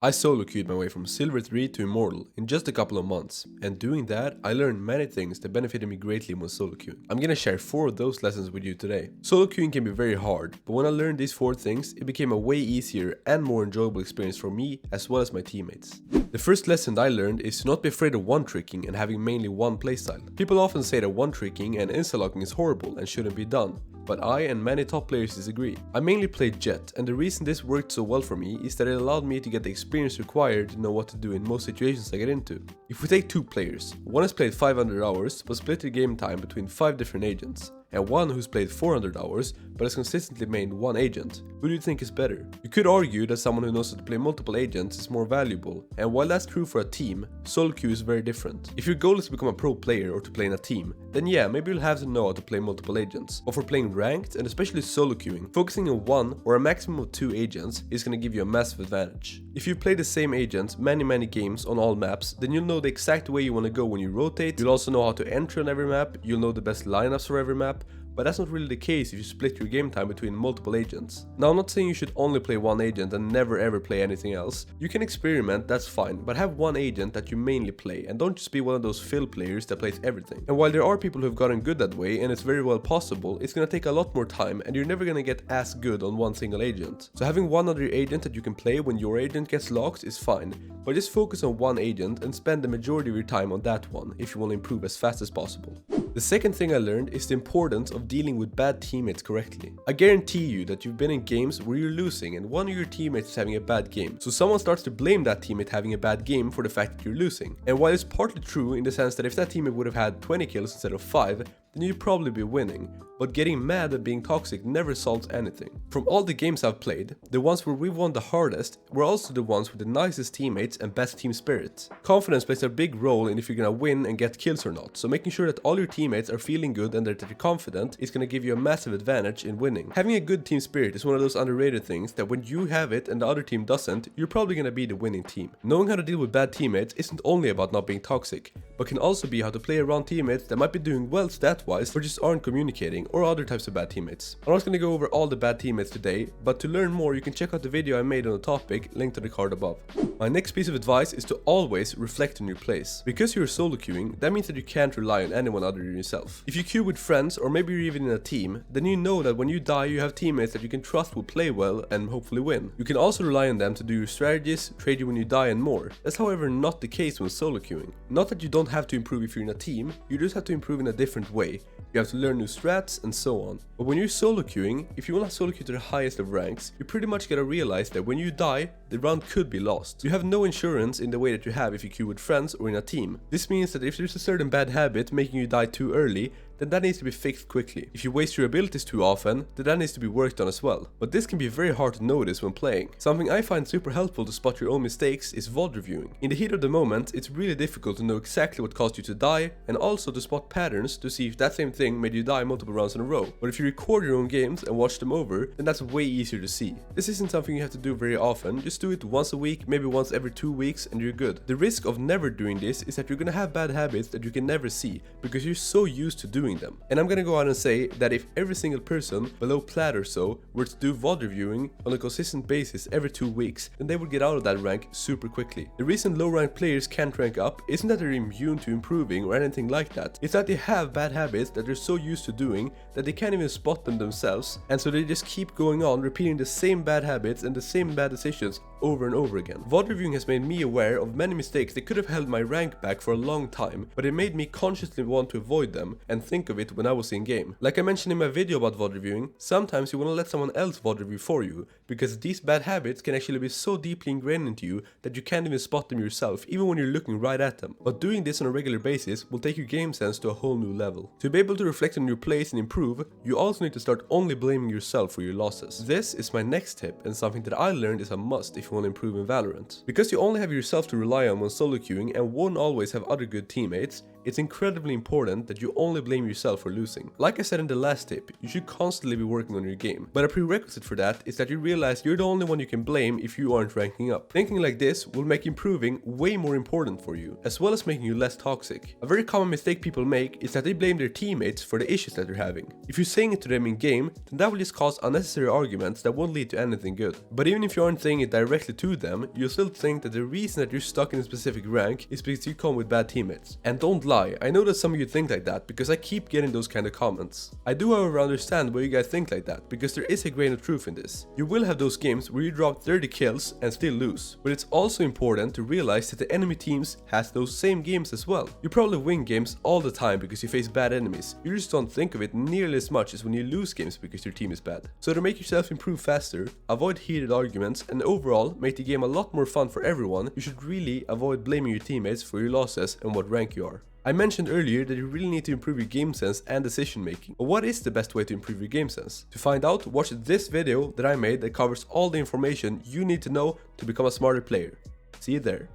I solo queued my way from Silver 3 to Immortal in just a couple of months, and doing that, I learned many things that benefited me greatly when solo queuing. I'm gonna share 4 of those lessons with you today. Solo queuing can be very hard, but when I learned these 4 things, it became a way easier and more enjoyable experience for me as well as my teammates. The first lesson I learned is to not be afraid of one-tricking and having mainly one playstyle. People often say that one-tricking and insta-locking is horrible and shouldn't be done, but I and many top players disagree. I mainly played Jet, and the reason this worked so well for me is that it allowed me to get the experience required to know what to do in most situations I get into. If we take 2 players, one has played 500 hours but split their game time between 5 different agents, and one who's played 400 hours but has consistently mained one agent, who do you think is better? You could argue that someone who knows how to play multiple agents is more valuable, and while that's true for a team, solo queue is very different. If your goal is to become a pro player or to play in a team, then yeah, maybe you'll have to know how to play multiple agents. But for playing ranked and especially solo queuing, focusing on 1 or a maximum of 2 agents is gonna give you a massive advantage. If you play the same agents many games on all maps, then you'll know the exact way you want to go when you rotate. You'll also know how to enter on every map, you'll know the best lineups for every map, but that's not really the case if you split your game time between multiple agents. Now, I'm not saying you should only play one agent and never ever play anything else. You can experiment, that's fine, but have one agent that you mainly play, and don't just be one of those fill players that plays everything. And while there are people who've gotten good that way, and it's very well possible, it's gonna take a lot more time, and you're never gonna get as good on one single agent. So having one other agent that you can play when your agent gets locked is fine, but just focus on one agent and spend the majority of your time on that one if you want to improve as fast as possible. The second thing I learned is the importance of dealing with bad teammates correctly. I guarantee you that you've been in games where you're losing and one of your teammates is having a bad game, so someone starts to blame that teammate having a bad game for the fact that you're losing. And while it's partly true in the sense that if that teammate would have had 20 kills instead of 5, then you'd probably be winning, but getting mad at being toxic never solves anything. From all the games I've played, the ones where we've won the hardest were also the ones with the nicest teammates and best team spirit. Confidence plays a big role in if you're gonna win and get kills or not, so making sure that all your teammates are feeling good and that they're confident is gonna give you a massive advantage in winning. Having a good team spirit is one of those underrated things that when you have it and the other team doesn't, you're probably gonna be the winning team. Knowing how to deal with bad teammates isn't only about not being toxic, but can also be how to play around teammates that might be doing well stat-wise but just aren't communicating, or other types of bad teammates. I'm not gonna go over all the bad teammates today, but to learn more you can check out the video I made on the topic, linked to the card above. My next piece of advice is to always reflect on your plays. Because you're solo queuing, that means that you can't rely on anyone other than yourself. If you queue with friends, or maybe you're even in a team, then you know that when you die you have teammates that you can trust will play well and hopefully win. You can also rely on them to do your strategies, trade you when you die and more. That's however not the case when solo queuing. Not that you don't have to improve if you're in a team, you just have to improve in a different way. You have to learn new strats and so on. But when you're solo queuing, if you want to solo queue to the highest of ranks, you pretty much gotta realize that when you die, the round could be lost. You have no insurance in the way that you have if you queue with friends or in a team. This means that if there's a certain bad habit making you die too early, then that needs to be fixed quickly. If you waste your abilities too often, then that needs to be worked on as well. But this can be very hard to notice when playing. Something I find super helpful to spot your own mistakes is VOD reviewing. In the heat of the moment, it's really difficult to know exactly what caused you to die, and also to spot patterns to see if that same thing made you die multiple rounds in a row. But if you record your own games and watch them over, then that's way easier to see. This isn't something you have to do very often, just do it once a week, maybe once every 2 weeks, and you're good. The risk of never doing this is that you're gonna have bad habits that you can never see, because you're so used to doing them. And I'm gonna go out and say that if every single person below plat or so were to do VOD reviewing on a consistent basis every 2 weeks, then they would get out of that rank super quickly. The reason low ranked players can't rank up isn't that they're immune to improving or anything like that, it's that they have bad habits that they're so used to doing that they can't even spot them themselves, and so they just keep going on repeating the same bad habits and the same bad decisions over and over again. VOD reviewing has made me aware of many mistakes that could have held my rank back for a long time, but it made me consciously want to avoid them and think of it when I was in game. Like I mentioned in my video about VOD reviewing, sometimes you want to let someone else VOD review for you, because these bad habits can actually be so deeply ingrained into you that you can't even spot them yourself, even when you're looking right at them. But doing this on a regular basis will take your game sense to a whole new level. To be able to reflect on your plays and improve, you also need to start only blaming yourself for your losses. This is my next tip, and something that I learned is a must if you want to improve in Valorant. Because you only have yourself to rely on when solo queuing and won't always have other good teammates, it's incredibly important that you only blame yourself for losing. Like I said in the last tip, you should constantly be working on your game, but a prerequisite for that is that you realize you're the only one you can blame if you aren't ranking up. Thinking like this will make improving way more important for you, as well as making you less toxic. A very common mistake people make is that they blame their teammates for the issues that they're having. If you're saying it to them in game, then that will just cause unnecessary arguments that won't lead to anything good. But even if you aren't saying it directly to them, you'll still think that the reason that you're stuck in a specific rank is because you come with bad teammates. And don't lie, I know that some of you think like that because I keep getting those kind of comments. I do however understand why you guys think like that, because there is a grain of truth in this. You will have those games where you drop 30 kills and still lose, but it's also important to realize that the enemy teams has those same games as well. You probably win games all the time because you face bad enemies, you just don't think of it nearly as much as when you lose games because your team is bad. So to make yourself improve faster, avoid heated arguments, and overall make the game a lot more fun for everyone, you should really avoid blaming your teammates for your losses and what rank you are. I mentioned earlier that you really need to improve your game sense and decision making. But what is the best way to improve your game sense? To find out, watch this video that I made that covers all the information you need to know to become a smarter player. See you there.